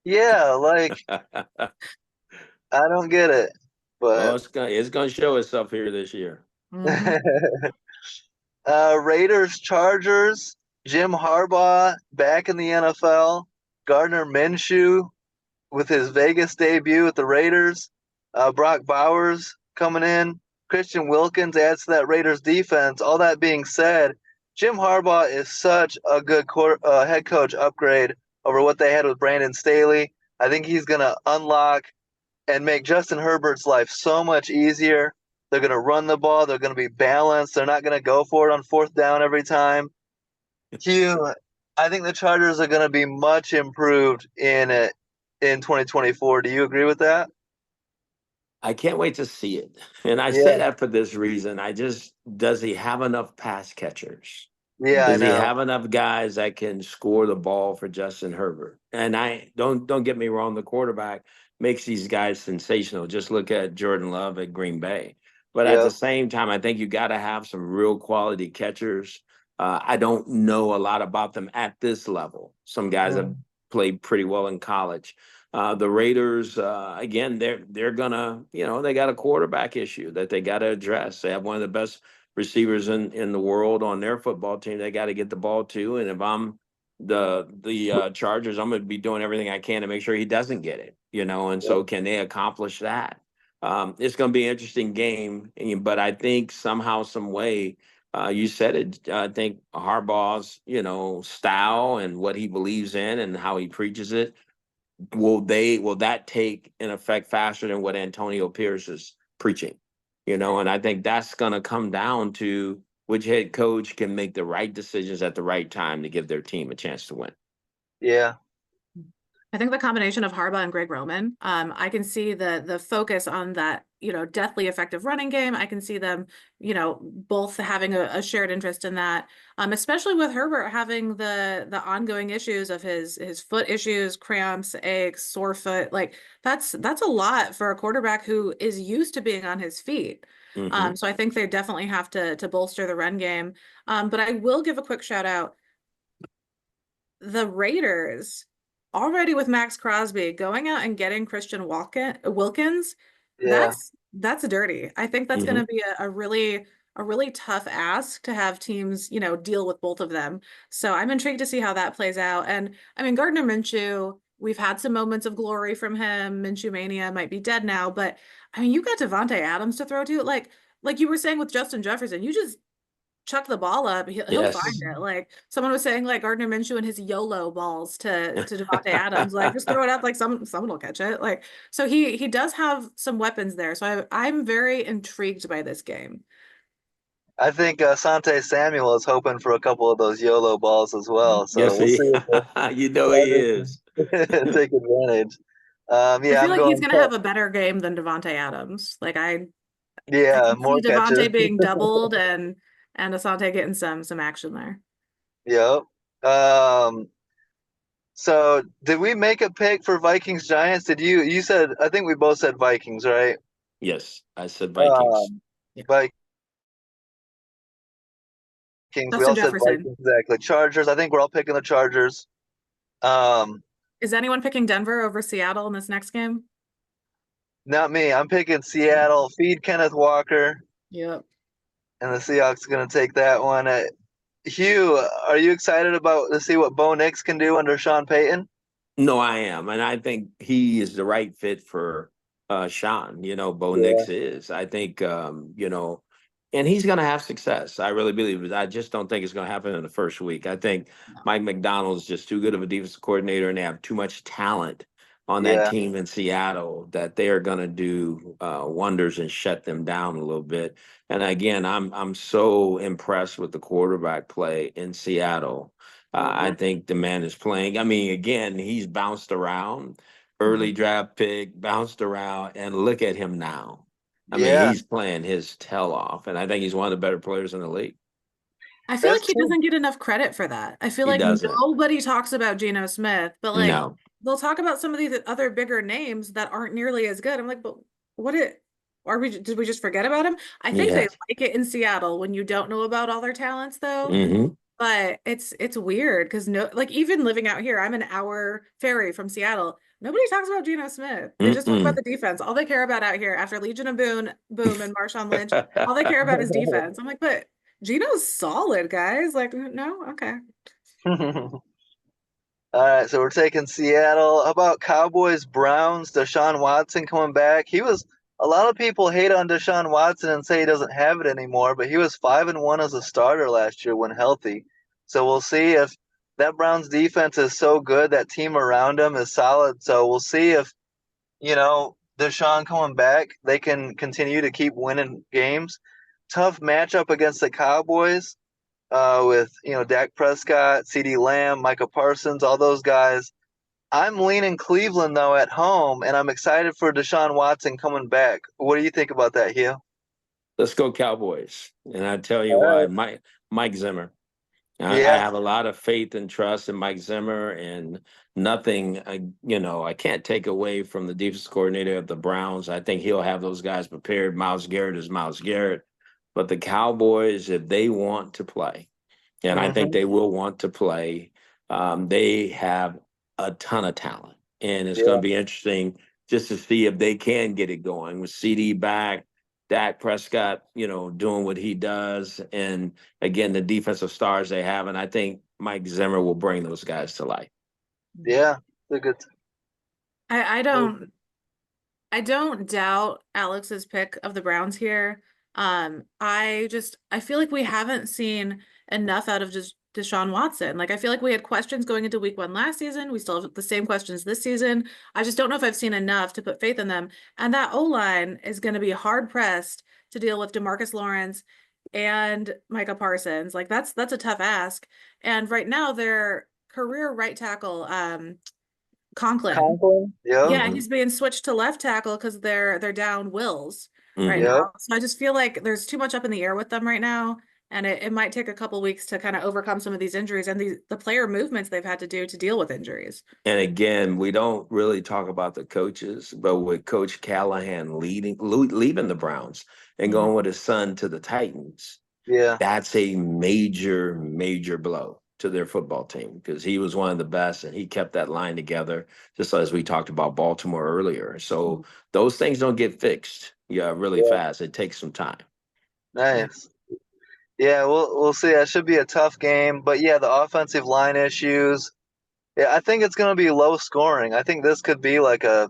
yeah, like I don't get it. Oh, But it's gonna show itself here this year. Hmm. Raiders, Chargers, Jim Harbaugh back in the NFL, Gardner Minshew with his Vegas debut with the Raiders, Brock Bowers coming in, Christian Wilkins adds to that Raiders defense. All that being said, Jim Harbaugh is such a good head coach upgrade over what they had with Brandon Staley. I think he's going to unlock and make Justin Herbert's life so much easier. They're going to run the ball. They're going to be balanced. They're not going to go for it on fourth down every time. Hugh, I think the Chargers are going to be much improved in 2024. Do you agree with that? I can't wait to see it. And I say Yeah, that for this reason. Does he have enough pass catchers? yeah, I Does he know. have enough guys that can score the ball for Justin Herbert? And I don't get me wrong, the quarterback makes these guys sensational. Just look at Jordan Love at Green Bay. But at the Yep. same time, I think you got to have some real quality catchers. I don't know a lot about them at this level. Some guys have Mhm. played pretty well in college. The Raiders, again, they're gonna, they got a quarterback issue that they got to address. They have one of the best receivers in the world on their football team. They got to get the ball to. And if I'm the Chargers, I'm going to be doing everything I can to make sure he doesn't get it. And Yep. so can they accomplish that? It's going to be an interesting game, but I think somehow, some way, you said it. I think Harbaugh's, style and what he believes in and how he preaches it will that take an effect faster than what Antonio Pierce is preaching? And I think that's going to come down to which head coach can make the right decisions at the right time to give their team a chance to win. Yeah. I think the combination of Harbaugh and Greg Roman, I can see the focus on that, deathly effective running game. I can see them, both having a shared interest in that, especially with Herbert having the ongoing issues of his foot issues, cramps, aches, sore foot. Like that's a lot for a quarterback who is used to being on his feet. Hmm. So I think they definitely have to bolster the run game. But I will give a quick shout out the Raiders already with Max Crosby going out and getting Wilkins, Yeah. that's dirty. I think that's going Hmm. to be a really tough ask to have teams, deal with both of them. So I'm intrigued to see how that plays out. And I mean, Gardner Minshew, we've had some moments of glory from him. Minshew mania might be dead now, but I mean, you got Devontae Adams to throw to. Like you were saying with Justin Jefferson, you just chuck the ball up, he'll find Yes. it. Like someone was saying, like Gardner Minshew and his YOLO balls to Devontae Adams, like just throw it up, like someone will catch it. Like so he does have some weapons there. So I'm very intrigued by this game. I think Sante Samuel is hoping for a couple of those YOLO balls as well. So Yes, we'll see he, if the he is. Chargers take advantage. I Yeah, feel I'm like he's going. gonna have a better game than Devontae Adams. Like I Yeah, can see more catches. Devontae being doubled and Asante getting some action there. Yep. Um, so did we make a pick for Vikings Giants? Did you said I think we both said Vikings, right? Yes, I said Vikings. Um, Yeah. Vikings. We Justin all said Jefferson. Vikings exactly. Chargers. I think we're all picking the Chargers. Um, Is anyone picking Denver over Seattle in this next game? Not me. I'm picking Seattle. Feed Kenneth Walker, Yep. and the Seahawks are going to take that one. Hugh, are you excited about to see what Bo Nix can do under Sean Payton? No, I am, and I think he is the right fit for Sean. Bo Yeah, Nix is. I think and he's going to have success. I really believe it. I just don't think it's going to happen in the first week. I think No. Mike McDonald's just too good of a defensive coordinator, and they have too much talent on that yeah, team in Seattle that they are going to do wonders and shut them down a little bit. And again, I'm so impressed with the quarterback play in Seattle. I Mhm. think the man is playing. I mean, again, he's bounced around, early Mhm. draft pick, bounced around, and look at him now. I mean, yeah. he's playing his tail off, and I think he's one of the better players in the league. I feel like That's he true. doesn't get enough credit for that. I feel He like doesn't. nobody talks about Geno Smith, but like No. they'll talk about some of these other bigger names that aren't nearly as good. I'm like, but what it did we just forget about him? I think they Yeah. like it in Seattle when you don't know about all their talents though. Hmm. But it's weird because no, like even living out here, I'm an hour ferry from Seattle. Nobody talks about Geno Smith. They just talk about Mm-mm. the defense. All they care about out here after Legion of Boom and Marshawn Lynch, all they care about is defense. I'm like, but Geno's solid, guys. Like, no, okay. All right, so we're taking Seattle. How about Cowboys, Browns, Deshaun Watson coming back? A lot of people hate on Deshaun Watson and say he doesn't have it anymore, but he was 5-1 as a starter last year when healthy. So we'll see if that Browns defense is so good, that team around him is solid. So we'll see if, Deshaun coming back, they can continue to keep winning games. Tough matchup against the Cowboys with Dak Prescott, CeeDee Lamb, Micah Parsons, all those guys. I'm leaning Cleveland though at home, and I'm excited for Deshaun Watson coming back. What do you think about that, Hugh? Let's go Cowboys. And I tell you All why, right. Mike Zimmer. I Yeah. have a lot of faith and trust in Mike Zimmer, and nothing, I can't take away from the defense coordinator of the Browns. I think he'll have those guys prepared. Myles Garrett is Myles Garrett. But the Cowboys, if they want to play, and I think Hmm. they will want to play, they have a ton of talent. And it's going Yeah. to be interesting just to see if they can get it going with CD back, Dak Prescott, doing what he does. And again, the defensive stars they have. And I think Mike Zimmer will bring those guys to life. Yeah. They're good. I don't I don't doubt Alex's pick of the Browns here. I feel like we haven't seen enough out of just Deshaun Watson. Like I feel like we had questions going into week 1 last season. We still have the same questions this season. I just don't know if I've seen enough to put faith in them. And that O-line is going to be hard pressed to deal with DeMarcus Lawrence and Micah Parsons. Like that's a tough ask. And right now their career right tackle, Conklin. Conklin. Yep. Yeah, Hmm. he's being switched to left tackle because they're down Wills right Hmm. Yep. now. So I just feel like there's too much up in the air with them right now, and it might take a couple weeks to kind of overcome some of these injuries and the player movements they've had to do to deal with injuries. And again, we don't really talk about the coaches, but with Coach Callahan leaving the Browns and Mhm. going with his son to the Titans, Yeah. that's a major, major blow to their football team because he was one of the best and he kept that line together, just as we talked about Baltimore earlier. So those things don't get fixed, really Yeah. fast. It takes some time. Nice. Yeah, we'll see. That should be a tough game, but yeah, the offensive line issues. Yeah, I think it's going to be low scoring. I think this could be like a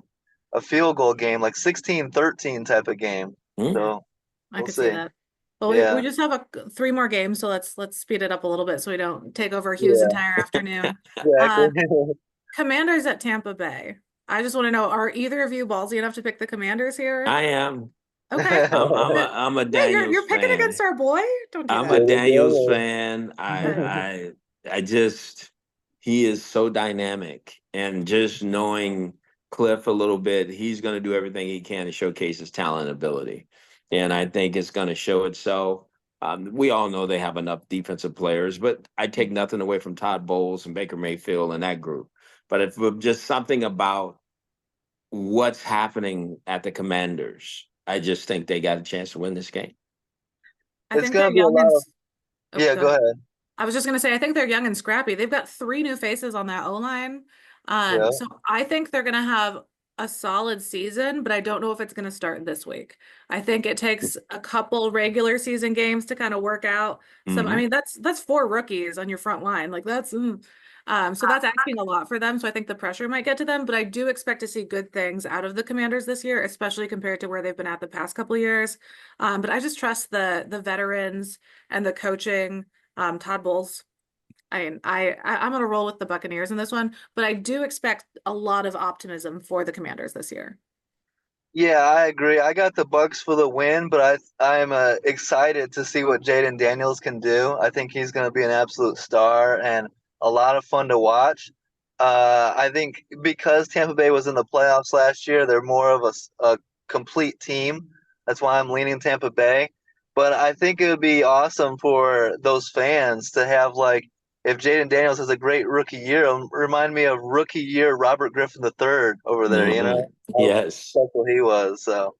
field goal game, like 16-13 type of game. Hmm? Yeah, So I we'll could see see. that. Well, we Yeah. just have 3 more games, so let's speed it up a little bit so we don't take over Hugh's Yeah. entire afternoon. Exactly. Uh, Commanders at Tampa Bay. I just want to know, are either of you ballsy enough to pick the Commanders here? I am. Okay. I'm a Yeah, you're Daniels picking against fan. our boy. Don't do I'm a that. There Daniels you fan. Okay. go. I just he is so dynamic, and just knowing Cliff a little bit, he's going to do everything he can to showcase his talent and ability, and I think it's going to show itself. We all know they have enough defensive players, but I take nothing away from Todd Bowles and Baker Mayfield and that group. But if just something about what's happening at the Commanders, I just think they got a chance to win this game. I It's think they're going to be a young and lot of. oh, Yeah, go go ahead. ahead. I was just gonna say, I think they're young and scrappy. They've got 3 new faces on that O-line. Yeah. So I think they're gonna have a solid season, but I don't know if it's gonna start this week. I think it takes a couple regular season games to kind of work out some. I Hmm. mean, that's 4 rookies on your front line. Like so that's asking a lot for them. So I think the pressure might get to them, but I do expect to see good things out of the Commanders this year, especially compared to where they've been at the past couple of years. But I just trust the veterans and the coaching. Todd Bowles. I'm gonna roll with the Buccaneers in this one, but I do expect a lot of optimism for the Commanders this year. Yeah, I agree. I got the Bucks for the win, but I'm excited to see what Jaden Daniels can do. I think he's going to be an absolute star and a lot of fun to watch. I think because Tampa Bay was in the playoffs last year, they're more of a complete team. That's why I'm leaning Tampa Bay. But I think it would be awesome for those fans to have like if Jaden Daniels has a great rookie year, remind me of rookie year Robert Griffin III over there. You Hmm. know how Yes. special he was. So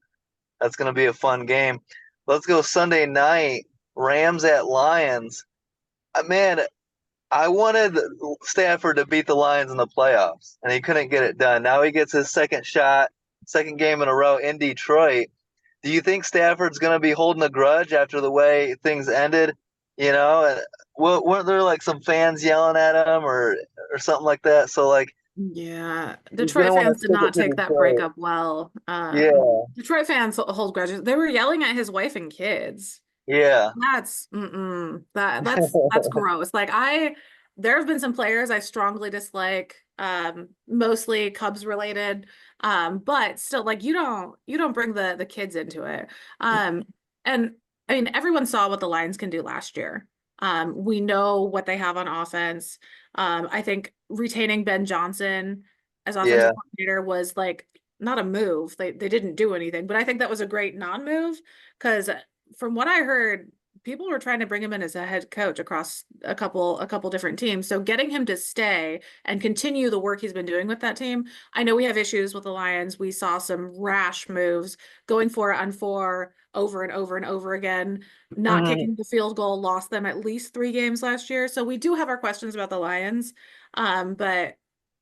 that's going to be a fun game. Let's go Sunday night. Rams at Lions. Man, I wanted Stafford to beat the Lions in the playoffs, and he couldn't get it done. Now he gets his second shot, second game in a row in Detroit. Do you think Stafford's going to be holding a grudge after the way things ended? You know, and weren't there like some fans yelling at him or something like that? So like Yeah, he's Detroit gonna want fans to did stick not it to take that Detroit. breakup well. Yeah, Detroit fans hold grudges. They were yelling at his wife and kids. yeah. That's gross. Like there have been some players I strongly dislike. mostly Cubs related. But still, like you don't bring the kids into it. And I mean, everyone saw what the Lions can do last year. We know what they have on offense. I think retaining Ben Johnson as offensive Yeah. coordinator was like not a move. They didn't do anything, but I think that was a great non-move because from what I heard, people were trying to bring him in as a head coach across a couple different teams. So getting him to stay and continue the work he's been doing with that team. I know we have issues with the Lions. We saw some rash moves going 4-on-4 over and over and over again. Not Mhm. kicking the field goal lost them at least 3 games last year. So we do have our questions about the Lions. But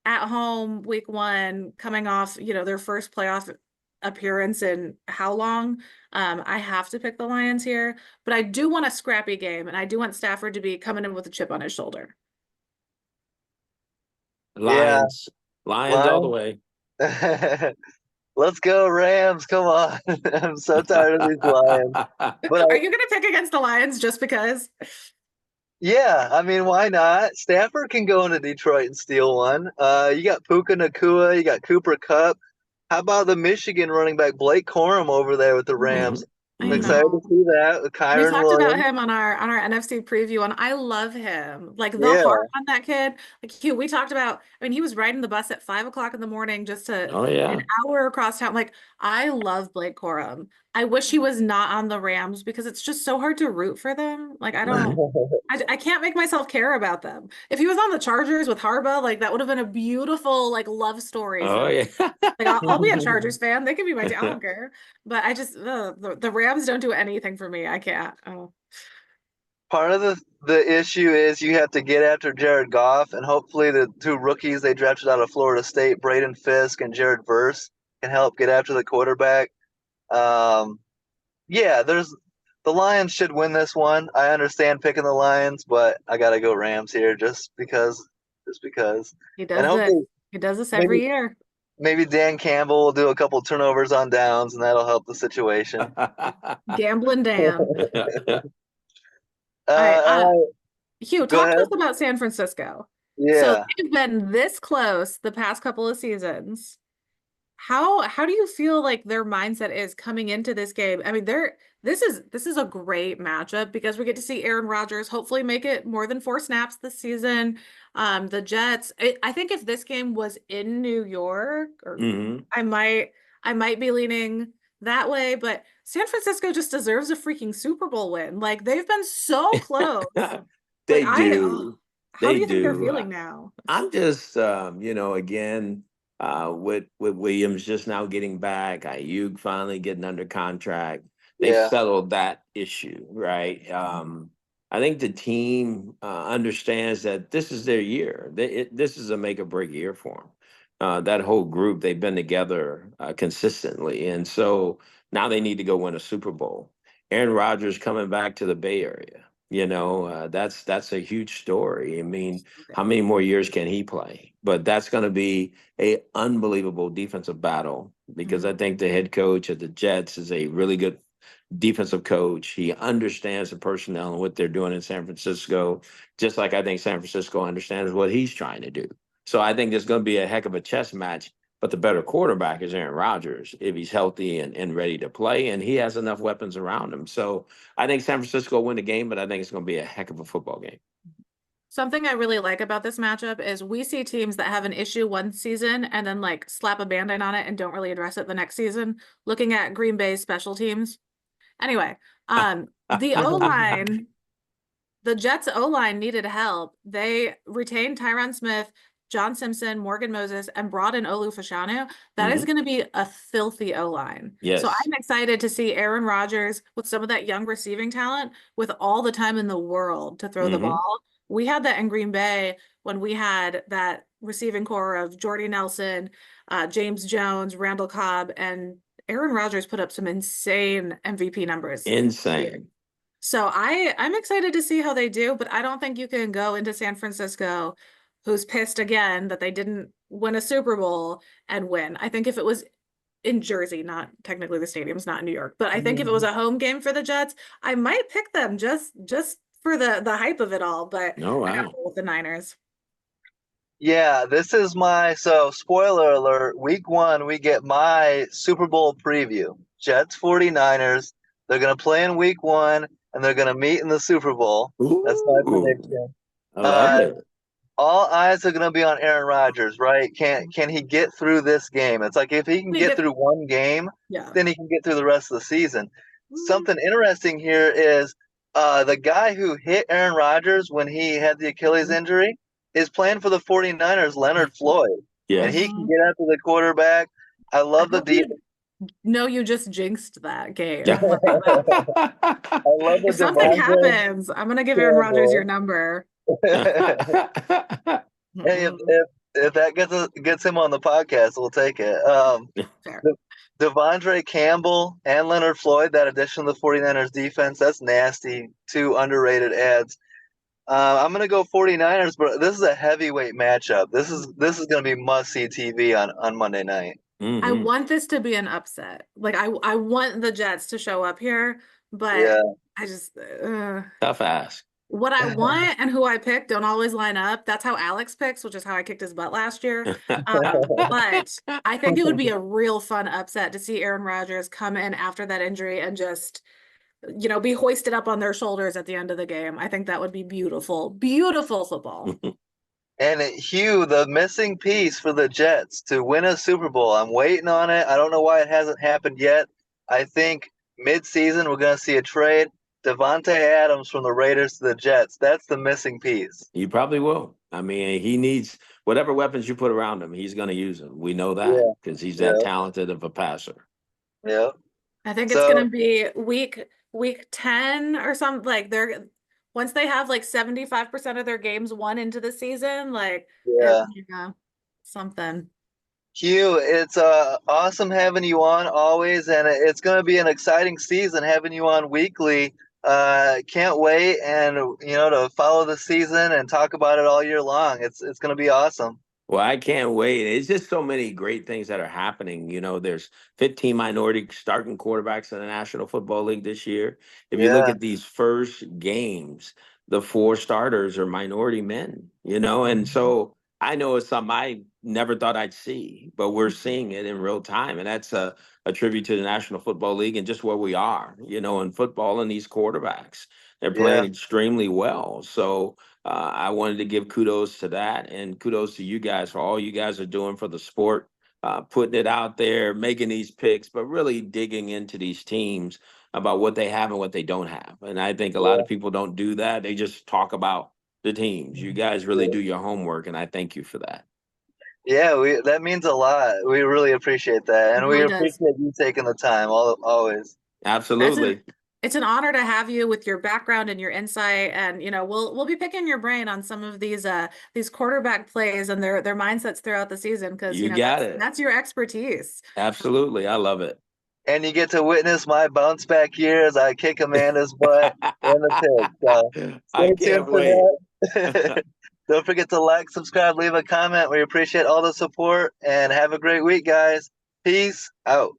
at home, week one, coming off, their first playoff appearance in how long? I have to pick the Lions here, but I do want a scrappy game, and I do want Stafford to be coming in with a chip on his shoulder. Yeah. Lions, Lions all the Lions. way. Let's go, Rams. Come on. I'm so tired of these Lions. But Are you going to pick against the Lions just because? yeah, I mean, why not? Stafford can go into Detroit and steal one. You got Puka Nakua, you got Cooper Cup. How about the Michigan running back Blake Corum over there with the Mhm, Rams? I'm I mhm. excited to know. see that with We Kyron talked about Williams. him on our NFC preview, and I love him. Like the Yeah. heart on that kid. Like Hugh, we talked about. I mean, he was riding the bus at 5 o'clock in the morning just to Oh an yeah. hour across town. Like I love Blake Corum. I wish he was not on the Rams because it's just so hard to root for them. Like I don't. Mhm. I can't make myself care about them. If he was on the Chargers with Harbaugh, like that would have been a beautiful like love story for Oh me. yeah. Like I'll be a Chargers fan. They can be my team. I don't care. But I just the Rams don't do anything for me. I can't. Oh. Part of the issue is you have to get after Jared Goff, and hopefully the two rookies they drafted out of Florida State, Braden Fisk and Jared Verse, can help get after the quarterback. Um, yeah, there's the Lions should win this one. I understand picking the Lions, but I gotta go Rams here just because, just because. He And does this. hopefully, He does this maybe every year. maybe Dan Campbell will do a couple turnovers on downs, and that'll help the situation. Gambling Dan. All right. All right, Hugh, go talk to us ahead. about San Francisco. So Yeah. they've been this close the past couple of seasons. How do you feel like their mindset is coming into this game? I mean, this is a great matchup because we get to see Aaron Rodgers hopefully make it more than 4 snaps this season. The Jets. I think if this game was in New York, or hmm I might be leaning that way, but San Francisco just deserves a freaking Super Bowl win. Like they've been so close. Like They do. how do They you think they're do. feeling now? I'm just, again, with Williams just now getting back, Ayuk finally getting under contract. They've Yeah. settled that issue, right? I think the team understands that this is their year. This is a make or break year for them. That whole group, they've been together consistently, and so now they need to go win a Super Bowl. Aaron Rodgers coming back to the Bay Area. That's a huge story. I mean, how many more years can he play? But that's going to be a unbelievable defensive battle because I think the head coach of the Jets is a really good defensive coach. He understands the personnel and what they're doing in San Francisco, just like I think San Francisco understands what he's trying to do. So I think there's going to be a heck of a chess match. But the better quarterback is Aaron Rodgers if he's healthy and ready to play, and he has enough weapons around him. So I think San Francisco will win the game, but I think it's going to be a heck of a football game. Something I really like about this matchup is we see teams that have an issue one season and then like slap a band-aid on it and don't really address it the next season. Looking at Green Bay's special teams. Anyway, the O-line, the Jets O-line needed help. They retained Tyron Smith, John Simpson, Morgan Moses, and brought in Olu Fashanu. That is Mhm. going to be a filthy O-line. So Yes. I'm excited to see Aaron Rodgers with some of that young receiving talent with all the time in the world to throw the hmm ball. We had that in Green Bay when we had that receiving core of Jordy Nelson, James Jones, Randall Cobb, and Aaron Rodgers put up some insane MVP numbers here. Insane. So I'm excited to see how they do, but I don't think you can go into San Francisco, who's pissed again that they didn't win a Super Bowl and win. I think if it was in Jersey, not technically the stadium's not in New York, but I think if it was a home game for the Jets, I might pick them just for the hype of it all. But Oh, I gotta wow. go with the Niners. Yeah, this is so spoiler alert, week 1, we get my Super Bowl preview. Jets 49ers. They're going to play in week 1, and they're going to meet in the Super Bowl. That's my Ooh, prediction. I love Uh, it. all eyes are going to be on Aaron Rodgers, right? Can he get through this game? It's like if he can We get get, through one game, yeah. then he can get through the rest of the season. Mm. Something interesting here is the guy who hit Aaron Rodgers when he had the Achilles injury is playing for the 49ers, Leonard Floyd, and he Yes. can Mhm. get after the quarterback. I I love the hope deal. you know you just jinxed that Yeah. game. I love the If something Devondre happens, I'm gonna give Aaron Rodgers your Campbell. number. Hey, if, Mm-mm. if if that gets him on the podcast, we'll take it. Fair. De- Devondre Campbell and Leonard Floyd, that addition to the 49ers defense, that's nasty. Two underrated ads. I'm gonna go 49ers, but this is a heavyweight matchup. This is gonna be must see TV on Monday night. I Hmm. want this to be an upset. Like I want the Jets to show up here, but Yeah, I just Tough ask. what I want and who I pick don't always line up. That's how Alex picks, which is how I kicked his butt last year. But I think it would be a real fun upset to see Aaron Rodgers come in after that injury and just, be hoisted up on their shoulders at the end of the game. I think that would be beautiful, beautiful football. and Hugh, the missing piece for the Jets to win a Super Bowl. I'm waiting on it. I don't know why it hasn't happened yet. I think mid-season we're gonna see a trade. Devontae Adams from the Raiders to the Jets. That's the missing piece. You probably will. I mean, he needs whatever weapons you put around him, he's going to use them. We know that Yeah, because he's that yeah, talented of a passer. yeah. I think it's So gonna be week 10 or something. Like they're once they have like 75% of their games won into the season, like yeah. yeah, something. Hugh, it's awesome having you on always, and it's going to be an exciting season having you on weekly. Can't wait, and to follow the season and talk about it all year long. It's going to be awesome. Well, I can't wait. It's just so many great things that are happening. There's 15 minority starting quarterbacks in the National Football League this year. If you look Yeah, at these first games, the 4 starters are minority men, and so I know it's something I never thought I'd see, but we're seeing it in real time. And that's a tribute to the National Football League and just where we are, in football and these quarterbacks. They're playing yeah, extremely well. So, I wanted to give kudos to that and kudos to you guys for all you guys are doing for the sport, putting it out there, making these picks, but really digging into these teams about what they have and what they don't have. And I think a lot yeah, of people don't do that. They just talk about the teams. You guys really yeah. do your homework, and I thank you for that. Yeah, that means a lot. We really appreciate that, It and we really does. appreciate you taking the time always. That's an Absolutely. it's an honor to have you with your background and your insight. And we'll be picking your brain on some of these quarterback plays and their mindsets throughout the season because You got that's it. that's your expertise. Absolutely. I love it. And you get to witness my bounce back years. I kick Amanda's butt in the pig. So I stay tuned can't for wait. that. Don't forget to like, subscribe, leave a comment. We appreciate all the support and have a great week, guys. Peace out.